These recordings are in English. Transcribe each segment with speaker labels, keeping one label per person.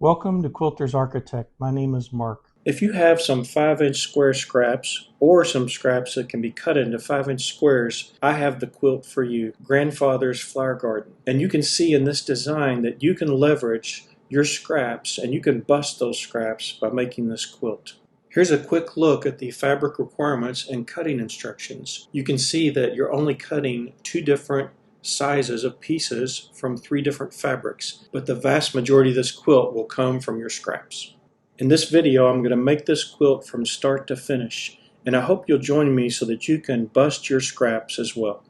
Speaker 1: Welcome to Quilter's Architect. My name is Mark.
Speaker 2: If you have some 5-inch square scraps or some scraps that can be cut into 5-inch squares, I have the quilt for you, Grandfather's Flower Garden. And you can see in this design that you can leverage your scraps and you can bust those scraps by making this quilt. Here's a quick look at the fabric requirements and cutting instructions. You can see that you're only cutting 2 different sizes of pieces from 3 different fabrics, but the vast majority of this quilt will come from your scraps. In this video, I'm going to make this quilt from start to finish, and I hope you'll join me so that you can bust your scraps as well.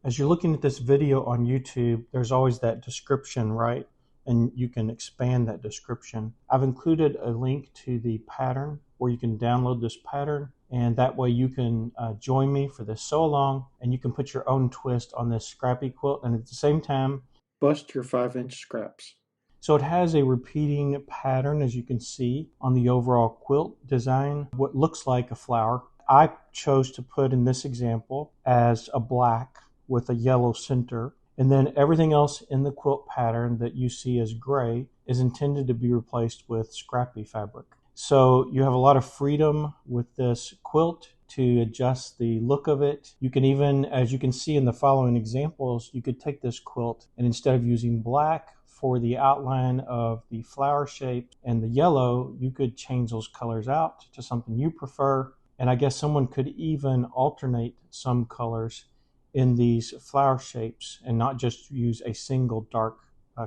Speaker 1: As you're looking at this video on YouTube, there's always that description, right? And you can expand that description. I've included a link to the pattern where you can download this pattern, and that way you can join me for this sew along, and you can put your own twist on this Scrappy quilt, and at the same time
Speaker 2: bust your 5-inch scraps.
Speaker 1: So it has a repeating pattern, as you can see on the overall quilt design, what looks like a flower. I chose to put in this example as a black with a yellow center. And then everything else in the quilt pattern that you see as gray is intended to be replaced with scrappy fabric. So you have a lot of freedom with this quilt to adjust the look of it. You can even, as you can see in the following examples, you could take this quilt and instead of using black for the outline of the flower shape and the yellow, you could change those colors out to something you prefer. And I guess someone could even alternate some colors in these flower shapes and not just use a single dark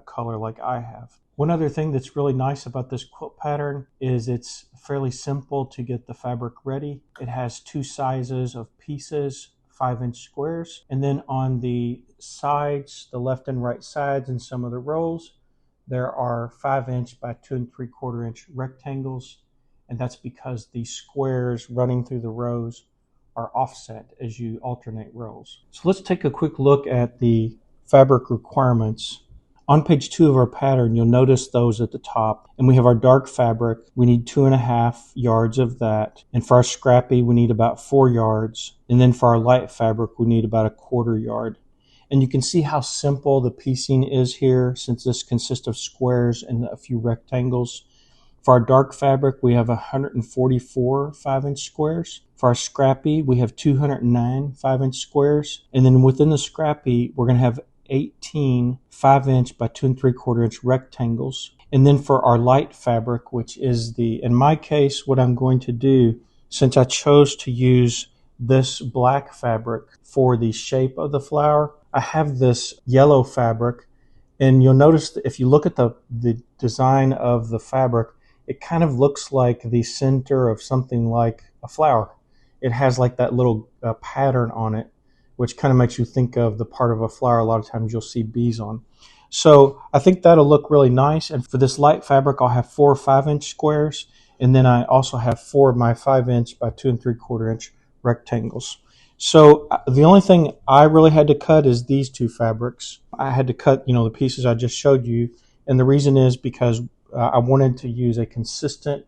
Speaker 1: color like I have. One other thing that's really nice about this quilt pattern is it's fairly simple to get the fabric ready. It has 2 sizes of pieces, 5-inch squares, and then on the sides, the left and right sides and some of the rows, there are 5-inch by 2 3/4-inch rectangles, and that's because the squares running through the rows are offset as you alternate rows. So let's take a quick look at the fabric requirements. On page 2 of our pattern, you'll notice those at the top. And we have our dark fabric. We need 2.5 yards of that. And for our scrappy, we need about 4 yards. And then for our light fabric, we need about 1/4 yard. And you can see how simple the piecing is here, since this consists of squares and a few rectangles. For our dark fabric, we have 144 5-inch squares. For our scrappy, we have 209 5-inch squares. And then within the scrappy, we're going to have 18 5-inch by 2 3/4-inch rectangles. And then for our light fabric, which is in my case, what I'm going to do, since I chose to use this black fabric for the shape of the flower, I have this yellow fabric. And you'll notice that if you look at the design of the fabric, it kind of looks like the center of something like a flower. It has like that little pattern on it, which kind of makes you think of the part of a flower a lot of times you'll see bees on. So I think that'll look really nice. And for this light fabric, I'll have 4 5-inch squares. And then I also have 4 of my 5-inch by 2 3/4-inch rectangles. So the only thing I really had to cut is these 2 fabrics. I had to cut, the pieces I just showed you. And the reason is because I wanted to use a consistent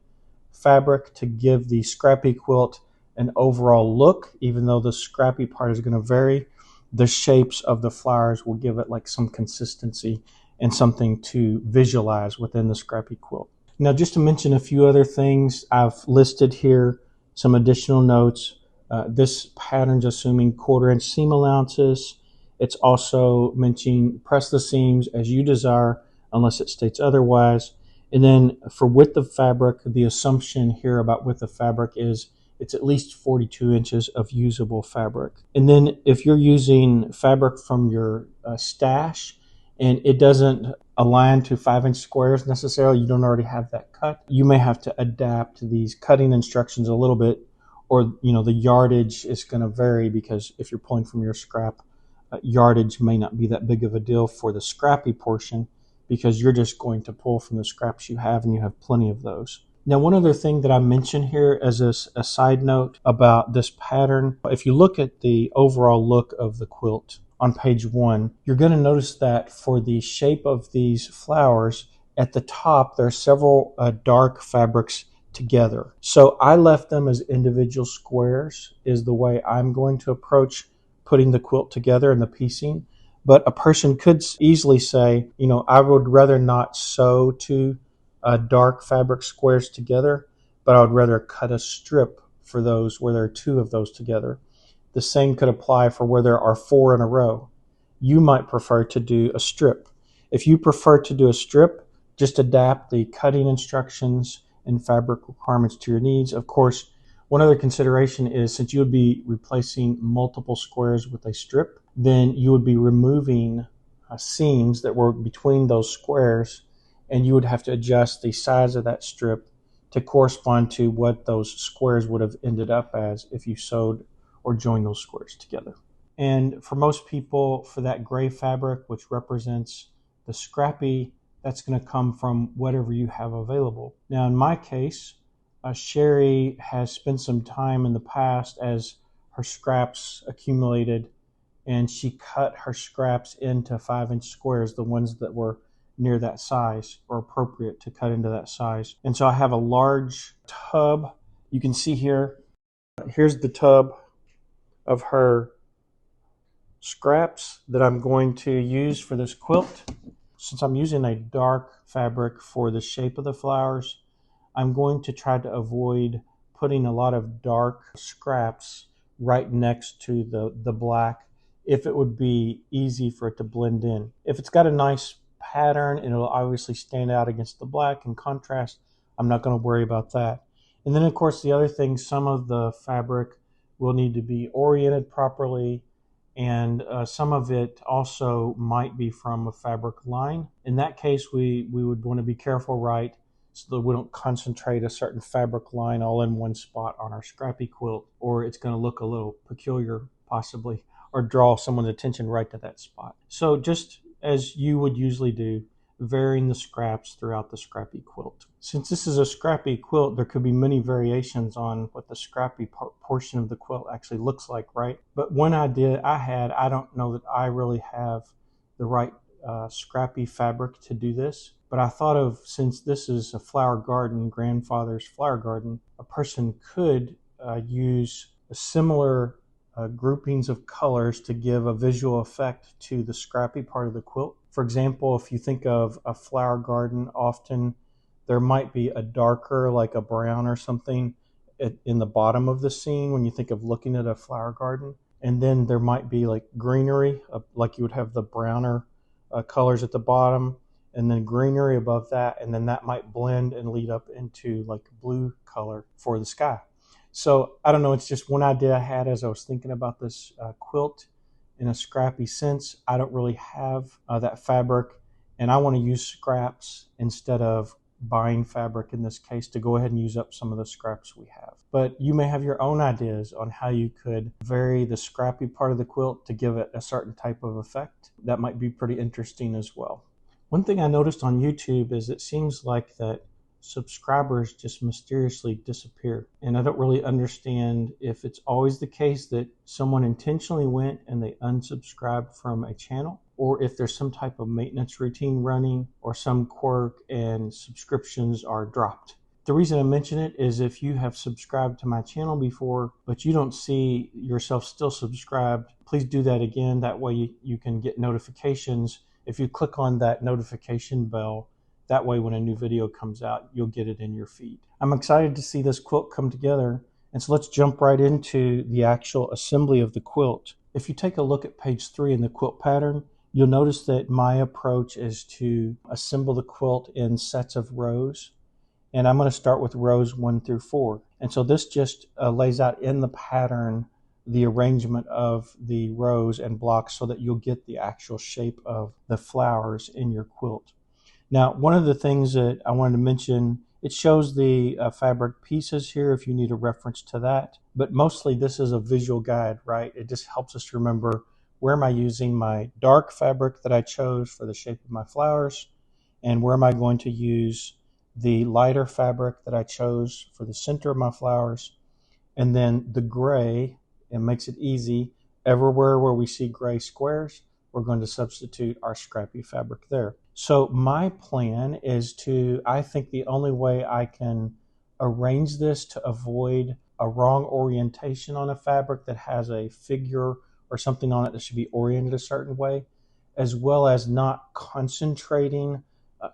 Speaker 1: fabric to give the scrappy quilt an overall look. Even though the scrappy part is going to vary, the shapes of the flowers will give it like some consistency and something to visualize within the scrappy quilt. Now, just to mention a few other things, I've listed here some additional notes. This pattern's assuming 1/4-inch seam allowances. It's also mentioning press the seams as you desire unless it states otherwise. And then for width of fabric, the assumption here about width of fabric is it's at least 42 inches of usable fabric. And then if you're using fabric from your stash and it doesn't align to 5-inch squares necessarily, you don't already have that cut, you may have to adapt these cutting instructions a little bit, or the yardage is going to vary because if you're pulling from your scrap, yardage may not be that big of a deal for the scrappy portion, because you're just going to pull from the scraps you have, and you have plenty of those. Now, one other thing that I mentioned here as a side note about this pattern, if you look at the overall look of the quilt on page 1, you're going to notice that for the shape of these flowers, at the top, there are several dark fabrics together. So I left them as individual squares is the way I'm going to approach putting the quilt together and the piecing. But a person could easily say, I would rather not sew two dark fabric squares together, but I would rather cut a strip for those where there are two of those together. The same could apply for where there are four in a row. You might prefer to do a strip. If you prefer to do a strip, just adapt the cutting instructions and fabric requirements to your needs. Of course, one other consideration is since you would be replacing multiple squares with a strip, then you would be removing seams that were between those squares, and you would have to adjust the size of that strip to correspond to what those squares would have ended up as if you sewed or joined those squares together. And for most people, for that gray fabric, which represents the scrappy, that's going to come from whatever you have available. Now, in my case, Sherry has spent some time in the past as her scraps accumulated, and she cut her scraps into 5-inch squares, the ones that were near that size or appropriate to cut into that size. And so I have a large tub. You can see here's the tub of her scraps that I'm going to use for this quilt. Since I'm using a dark fabric for the shape of the flowers, I'm going to try to avoid putting a lot of dark scraps right next to the black if it would be easy for it to blend in. If it's got a nice pattern and it'll obviously stand out against the black and contrast, I'm not going to worry about that. And then of course the other thing, some of the fabric will need to be oriented properly, and some of it also might be from a fabric line. In that case, we would want to be careful, right, so that we don't concentrate a certain fabric line all in one spot on our scrappy quilt, or it's going to look a little peculiar possibly, or draw someone's attention right to that spot. So just as you would usually do, varying the scraps throughout the scrappy quilt. Since this is a scrappy quilt, there could be many variations on what the scrappy portion of the quilt actually looks like, right? But one idea I had, I don't know that I really have the right scrappy fabric to do this, but I thought of, since this is a flower garden, grandfather's flower garden, a person could use a similar groupings of colors to give a visual effect to the scrappy part of the quilt. For example, if you think of a flower garden, often there might be a darker, like a brown or something, in the bottom of the scene when you think of looking at a flower garden. And then there might be like greenery, like you would have the browner colors at the bottom, and then greenery above that, and then that might blend and lead up into like blue color for the sky. So I don't know, it's just one idea I had as I was thinking about this quilt in a scrappy sense. I don't really have that fabric, and I want to use scraps instead of buying fabric in this case to go ahead and use up some of the scraps we have. But you may have your own ideas on how you could vary the scrappy part of the quilt to give it a certain type of effect. That might be pretty interesting as well. One thing I noticed on YouTube is it seems like that subscribers just mysteriously disappear. And I don't really understand if it's always the case that someone intentionally went and they unsubscribed from a channel, or if there's some type of maintenance routine running or some quirk and subscriptions are dropped. The reason I mention it is if you have subscribed to my channel before, but you don't see yourself still subscribed, please do that again. That way you can get notifications. If you click on that notification bell, that way when a new video comes out, you'll get it in your feed. I'm excited to see this quilt come together. And so let's jump right into the actual assembly of the quilt. If you take a look at page 3 in the quilt pattern, you'll notice that my approach is to assemble the quilt in sets of rows. And I'm going to start with rows 1 through 4. And so this just lays out in the pattern the arrangement of the rows and blocks so that you'll get the actual shape of the flowers in your quilt. Now, one of the things that I wanted to mention, it shows the fabric pieces here if you need a reference to that. But mostly this is a visual guide, right? It just helps us to remember, where am I using my dark fabric that I chose for the shape of my flowers, and where am I going to use the lighter fabric that I chose for the center of my flowers. And then the gray, it makes it easy. Everywhere where we see gray squares, we're going to substitute our scrappy fabric there. So my plan is I think the only way I can arrange this to avoid a wrong orientation on a fabric that has a figure or something on it that should be oriented a certain way, as well as not concentrating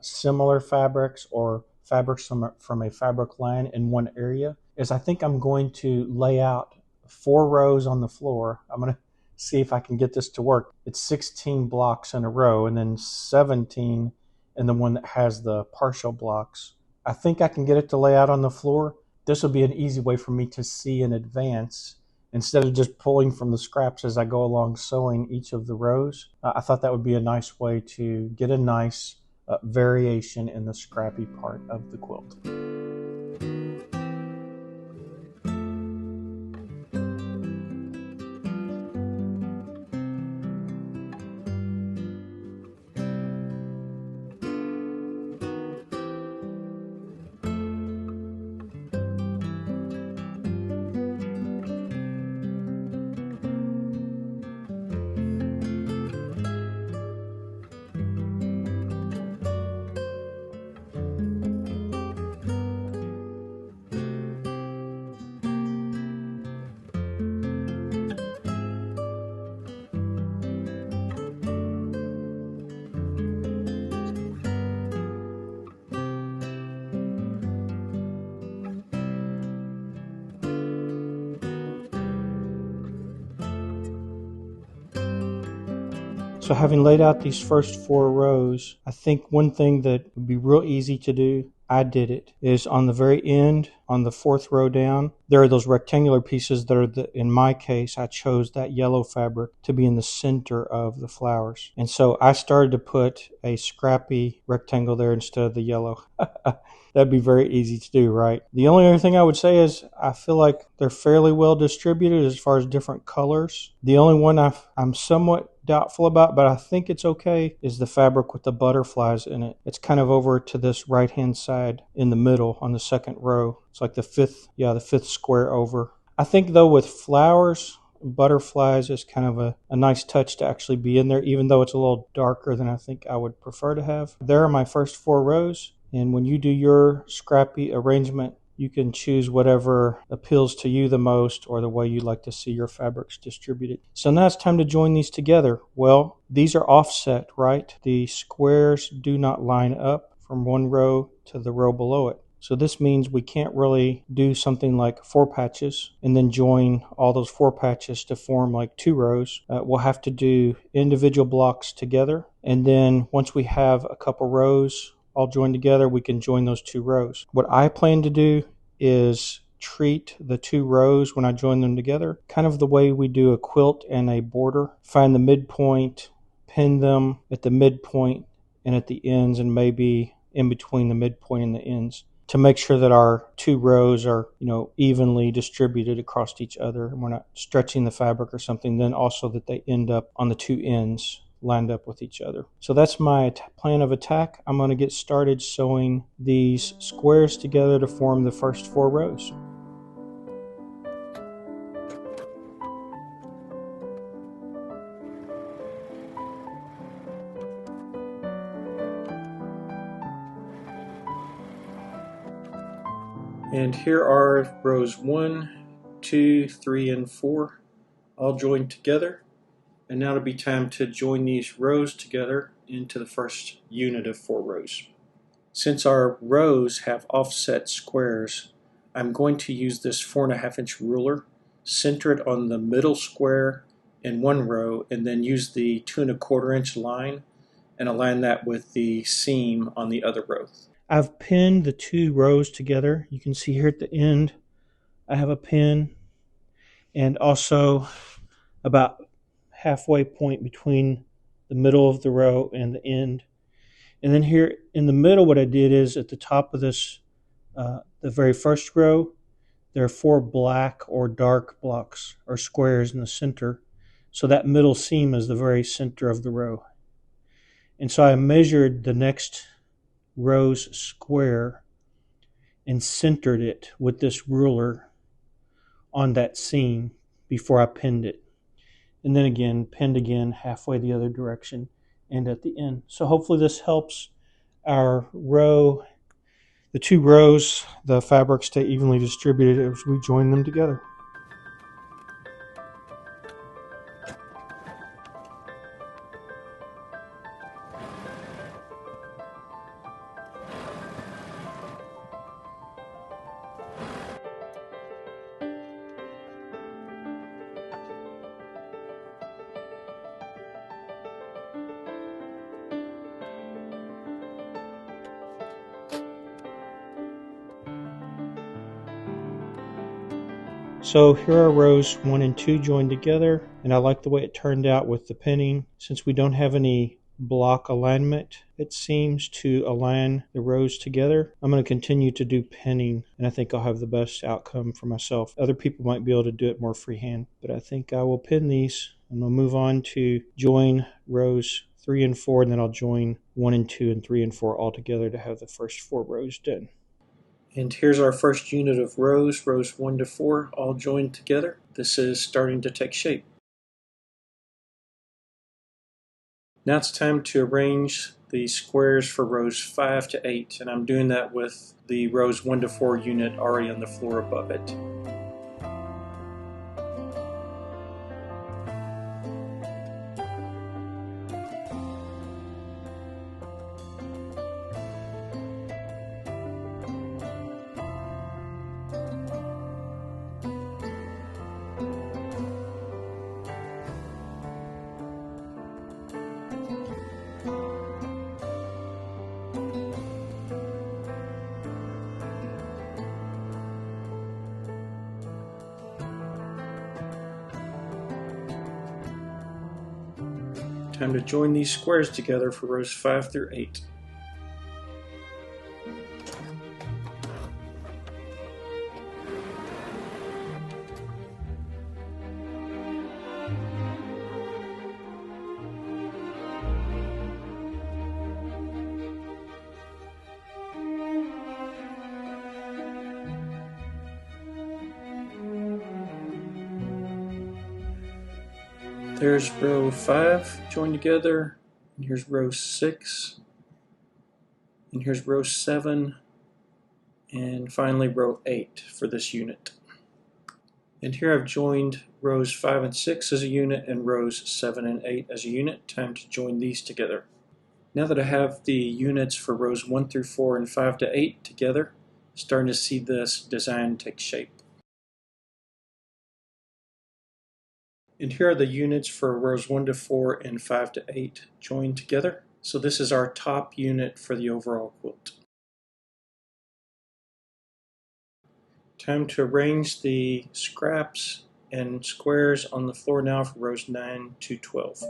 Speaker 1: similar fabrics or fabrics from a fabric line in one area, is I think I'm going to lay out 4 rows on the floor. I'm going to see if I can get this to work. It's 16 blocks in a row and then 17 in the one that has the partial blocks. I think I can get it to lay out on the floor. This will be an easy way for me to see in advance instead of just pulling from the scraps as I go along sewing each of the rows. I thought that would be a nice way to get a nice variation in the scrappy part of the quilt. So having laid out these first 4 rows, I think one thing that would be real easy to do, I did it, is on the very end, on the 4th row down, there are those rectangular pieces that are, in my case, I chose that yellow fabric to be in the center of the flowers. And so I started to put a scrappy rectangle there instead of the yellow. That'd be very easy to do, right? The only other thing I would say is I feel like they're fairly well distributed as far as different colors. The only one I'm somewhat doubtful about, but I think it's okay, is the fabric with the butterflies in it. It's kind of over to this right-hand side in the middle on the 2nd row. It's like the 5th square over. I think though with flowers, butterflies is kind of a nice touch to actually be in there, even though it's a little darker than I think I would prefer to have. There are my first 4 rows. And when you do your scrappy arrangement, you can choose whatever appeals to you the most or the way you like to see your fabrics distributed. So now it's time to join these together. Well, these are offset, right? The squares do not line up from one row to the row below it. So this means we can't really do something like 4 patches and then join all those 4 patches to form like 2 rows. We'll have to do individual blocks together. And then once we have a couple rows all joined together, we can join those 2 rows. What I plan to do is treat the 2 rows when I join them together kind of the way we do a quilt and a border. Find the midpoint, pin them at the midpoint and at the ends, and maybe in between the midpoint and the ends, to make sure that our 2 rows are, evenly distributed across each other and we're not stretching the fabric or something. Then also that they end up on the 2 ends lined up with each other. So that's my plan of attack. I'm going to get started sewing these squares together to form the first 4 rows.
Speaker 2: And here are rows 1, 2, 3, and 4 all joined together. And now it'll be time to join these rows together into the first unit of 4 rows. Since our rows have offset squares, I'm going to use this 4.5-inch ruler, center it on the middle square in one row, and then use the 2.25-inch line and align that with the seam on the other row.
Speaker 1: I've pinned the 2 rows together. You can see here at the end I have a pin, and also about halfway point between the middle of the row and the end. And then here in the middle, what I did is at the top of this, the very first row, there are 4 black or dark blocks or squares in the center. So that middle seam is the very center of the row. And so I measured the next row's square and centered it with this ruler on that seam before I pinned it. And then again, pinned again halfway the other direction and at the end. So hopefully this helps our row. the two rows, the fabric stay evenly distributed as we join them together. So here are rows 1 and 2 joined together, and I like the way it turned out with the pinning. Since we don't have any block alignment, it seems to align the rows together. I'm going to continue to do pinning, and I think I'll have the best outcome for myself. Other people might be able to do it more freehand, but I think I will pin these. I'm going to move on to join rows 3 and 4, and then I'll join 1 and 2 and 3 and 4 all together to have the first 4 rows done.
Speaker 2: And here's our first unit of rows 1 to 4, all joined together. This is starting to take shape. Now it's time to arrange the squares for rows 5 to 8, and I'm doing that with the rows 1 to 4 unit already on the floor above it. Time to join these squares together for rows 5 through 8. There's row 5 joined together, and here's row 6, and here's row 7, and finally row 8 for this unit. And here I've joined rows 5 and 6 as a unit and rows 7 and 8 as a unit. Time to join these together. Now that I have the units for rows 1 through 4 and 5 to 8 together, starting to see this design take shape. And here are the units for rows 1 to 4 and 5 to 8 joined together. So this is our top unit for the overall quilt. Time to arrange the scraps and squares on the floor now for rows 9 to 12.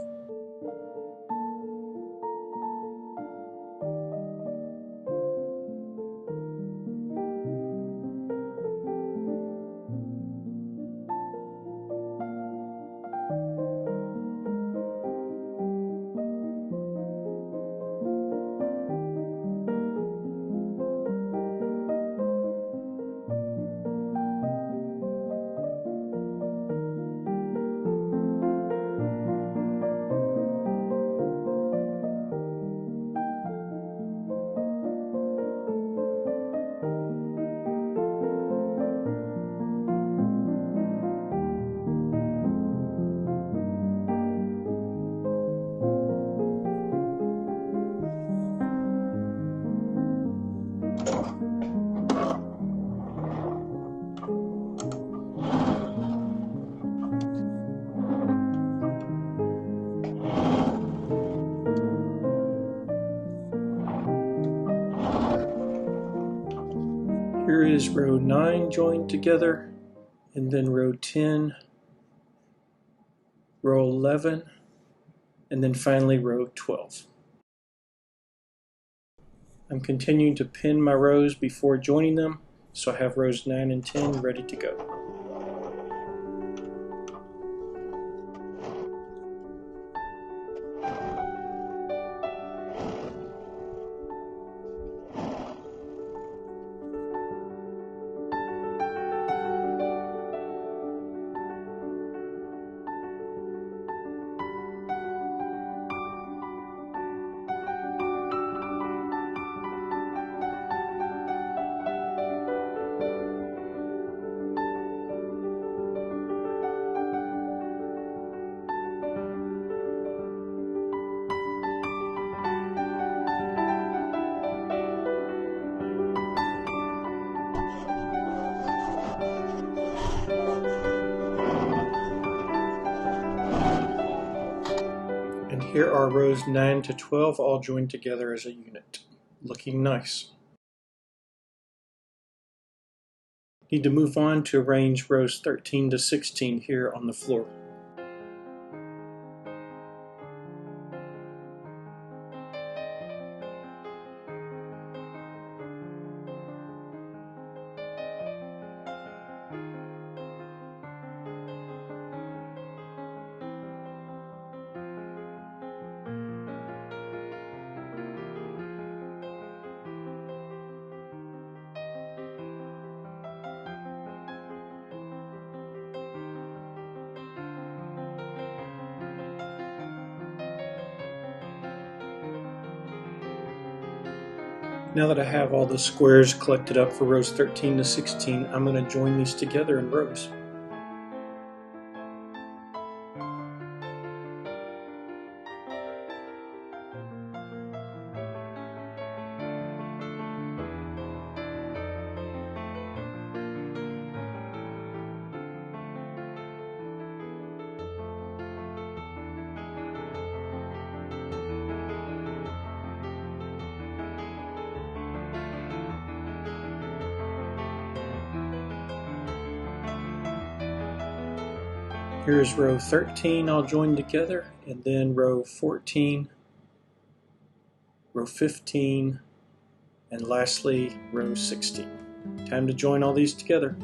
Speaker 2: Here is row 9 joined together, and then row 10, row 11, and then finally row 12. I'm continuing to pin my rows before joining them, so I have rows 9 and 10 ready to go. Here are rows 9 to 12 all joined together as a unit. Looking nice. Need to move on to arrange rows 13 to 16 here on the floor. Now that I have all the squares collected up for rows 13 to 16, I'm going to join these together in rows. Here's row 13 all joined together, and then row 14, row 15, and lastly row 16. Time to join all these together.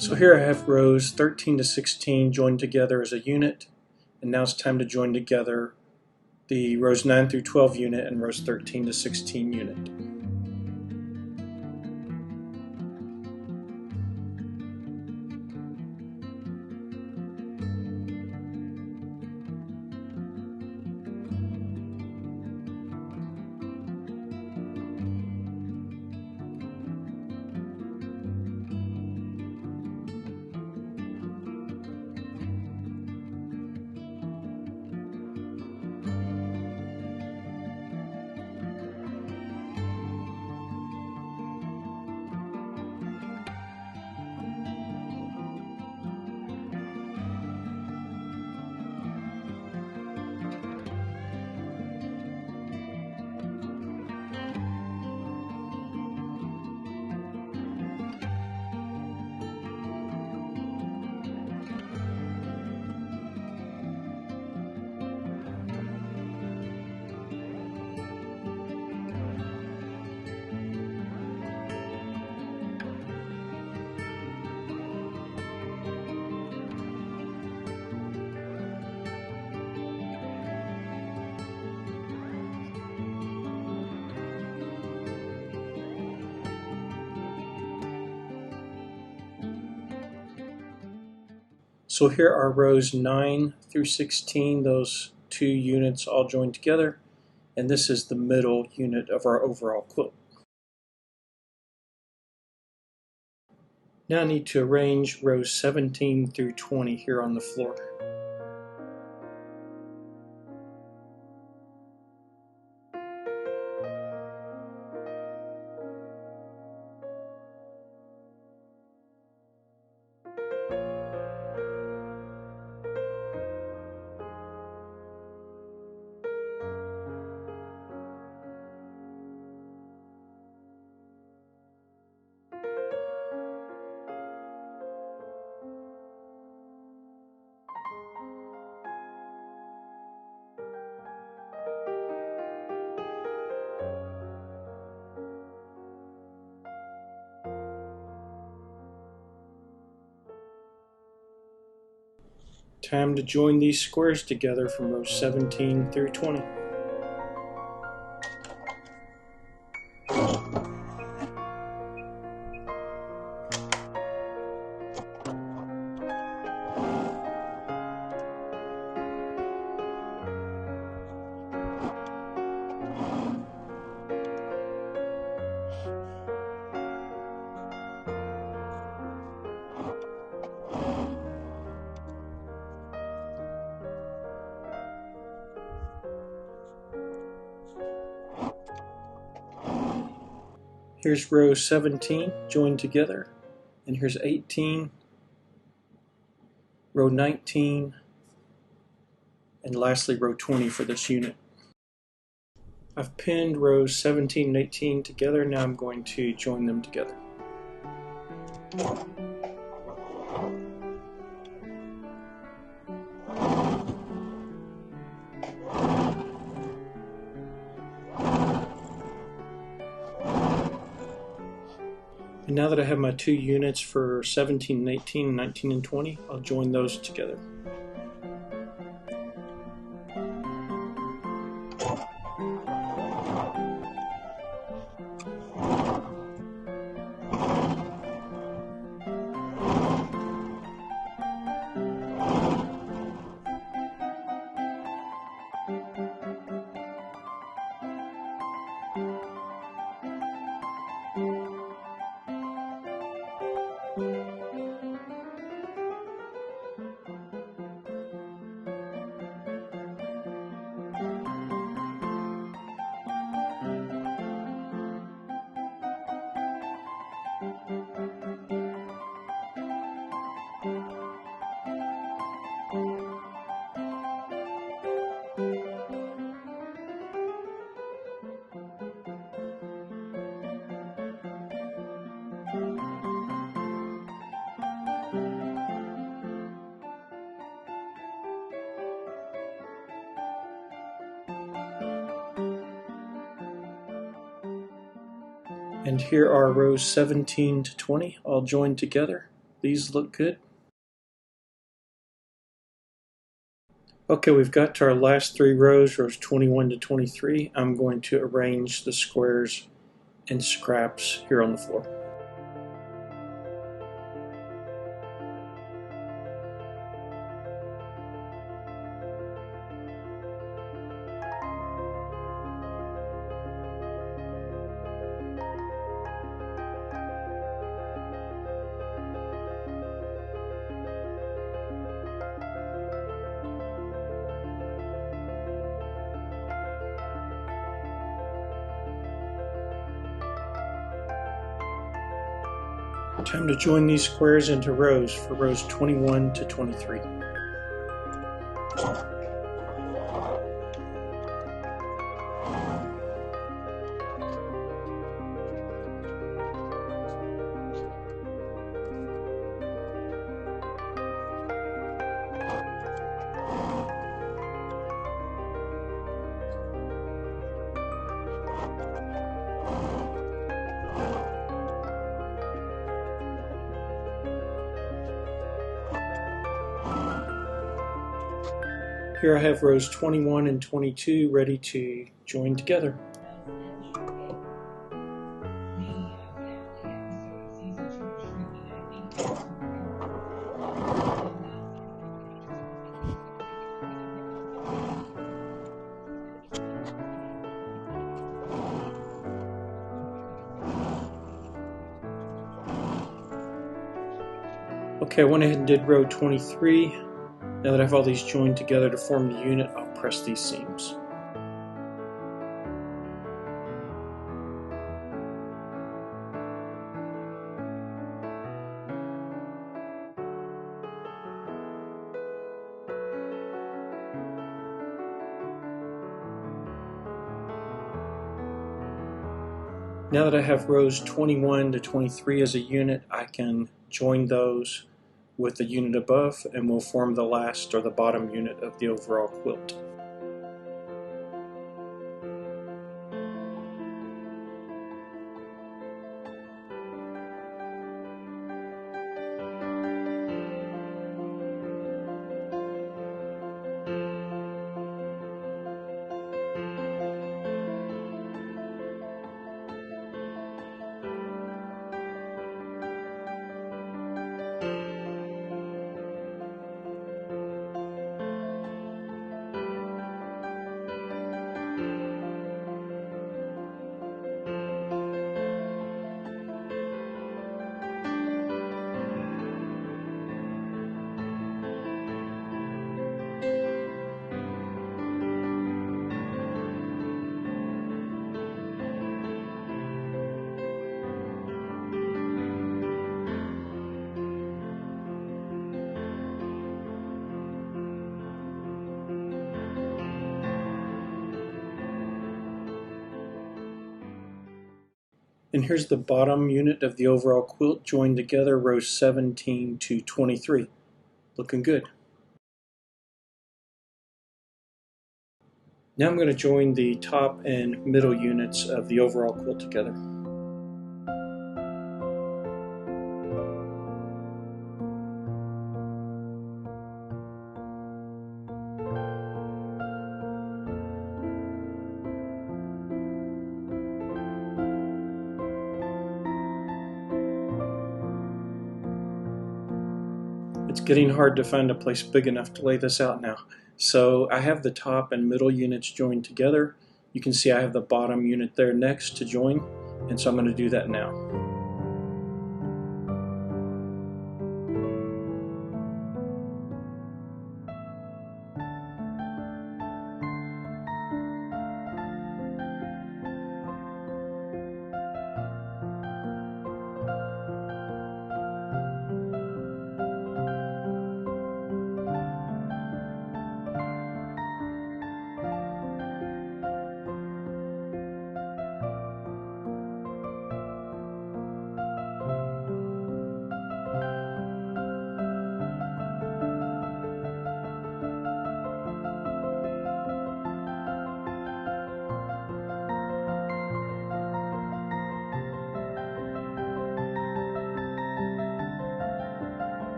Speaker 2: So here I have rows 13 to 16 joined together as a unit, and now it's time to join together the rows 9 through 12 unit and rows 13 to 16 unit. So here are rows 9 through 16, those two units all joined together, and this is the middle unit of our overall quilt. Now I need to arrange rows 17 through 20 here on the floor. Time to join these squares together from rows 17 through 20. Here's row 17 joined together, and here's 18, row 19, and lastly row 20 for this unit. I've pinned rows 17 and 18 together. Now I'm going to join them together. And now that I have my two units for 17 and 18, 19 and 20, I'll join those together. And here are rows 17 to 20 all joined together. These look good. Okay, we've got to our last three rows, rows 21 to 23. I'm going to arrange the squares and scraps here on the floor. Time to join these squares into rows for rows 21 to 23. Here I have rows 21 and 22 ready to join together. Okay, I went ahead and did row 23. Now that I have all these joined together to form the unit, I'll press these seams. Now that I have rows 21 to 23 as a unit, I can join those with the unit above and we'll form the last or the bottom unit of the overall quilt. And here's the bottom unit of the overall quilt joined together, rows 17 to 23. Looking good. Now I'm going to join the top and middle units of the overall quilt together. It's getting hard to find a place big enough to lay this out now. So I have the top and middle units joined together. You can see I have the bottom unit there next to join, and so I'm going to do that now.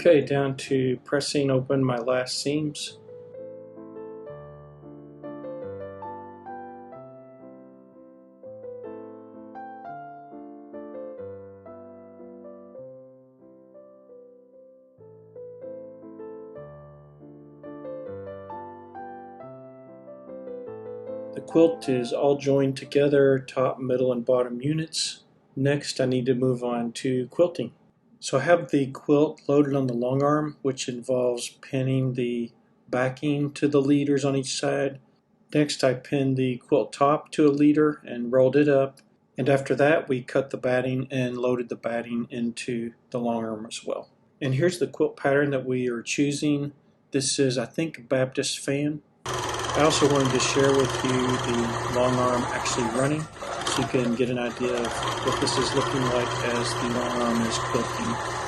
Speaker 2: Okay, down to pressing open my last seams. The quilt is all joined together, top, middle, and bottom units. Next, I need to move on to quilting. So I have the quilt loaded on the long arm, which involves pinning the backing to the leaders on each side. Next, I pinned the quilt top to a leader and rolled it up. And after that, we cut the batting and loaded the batting into the long arm as well. And here's the quilt pattern that we are choosing. This is, I think, a Baptist fan. I also wanted to share with you the long arm actually running, so you can get an idea of what this is looking like as the long arm is quilting.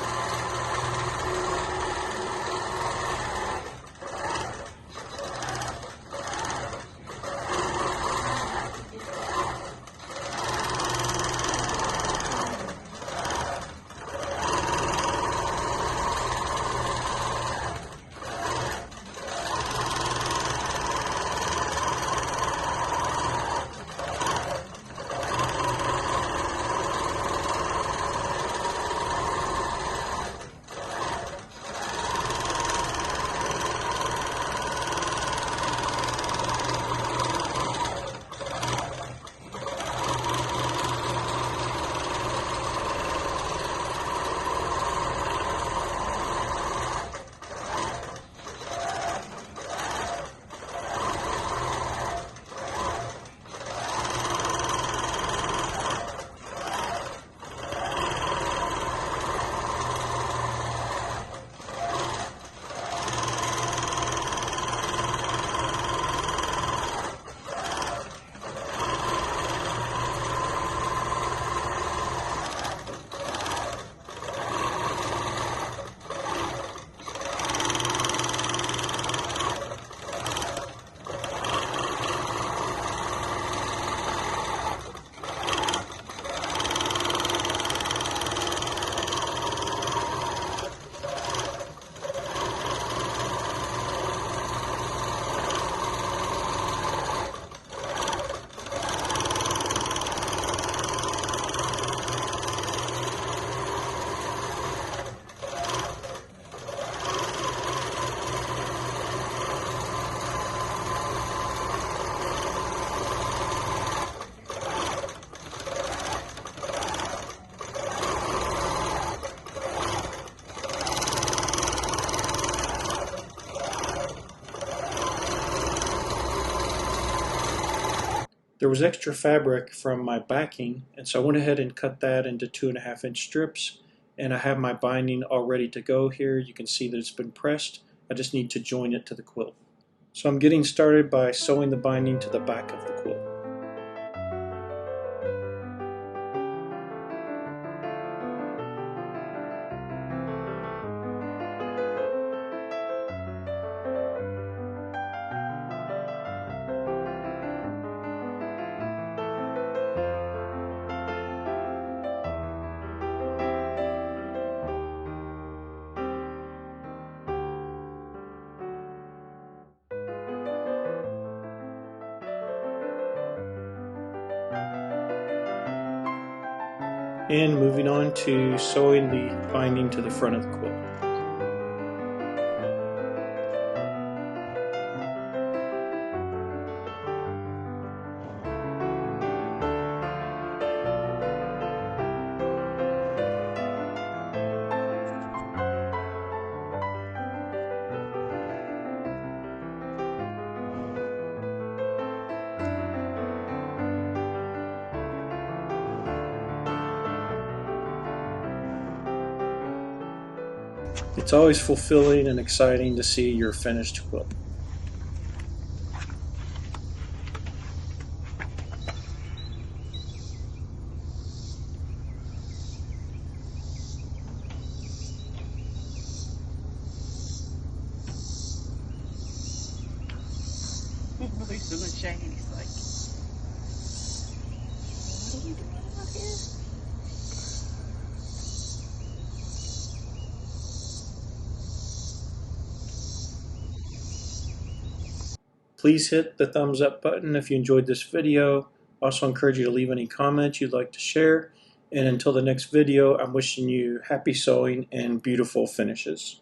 Speaker 2: There was extra fabric from my backing, and so I went ahead and cut that into 2.5-inch strips, and I have my binding all ready to go here. You can see that it's been pressed. I just need to join it to the quilt. So I'm getting started by sewing the binding to the back of the quilt. And moving on to sewing the binding to the front of the quilt. It's always fulfilling and exciting to see your finished quilt.
Speaker 3: He's in the shade. He's like, what are you doing out here?
Speaker 2: Please hit the thumbs up button if you enjoyed this video. Also encourage you to leave any comments you'd like to share. And until the next video, I'm wishing you happy sewing and beautiful finishes.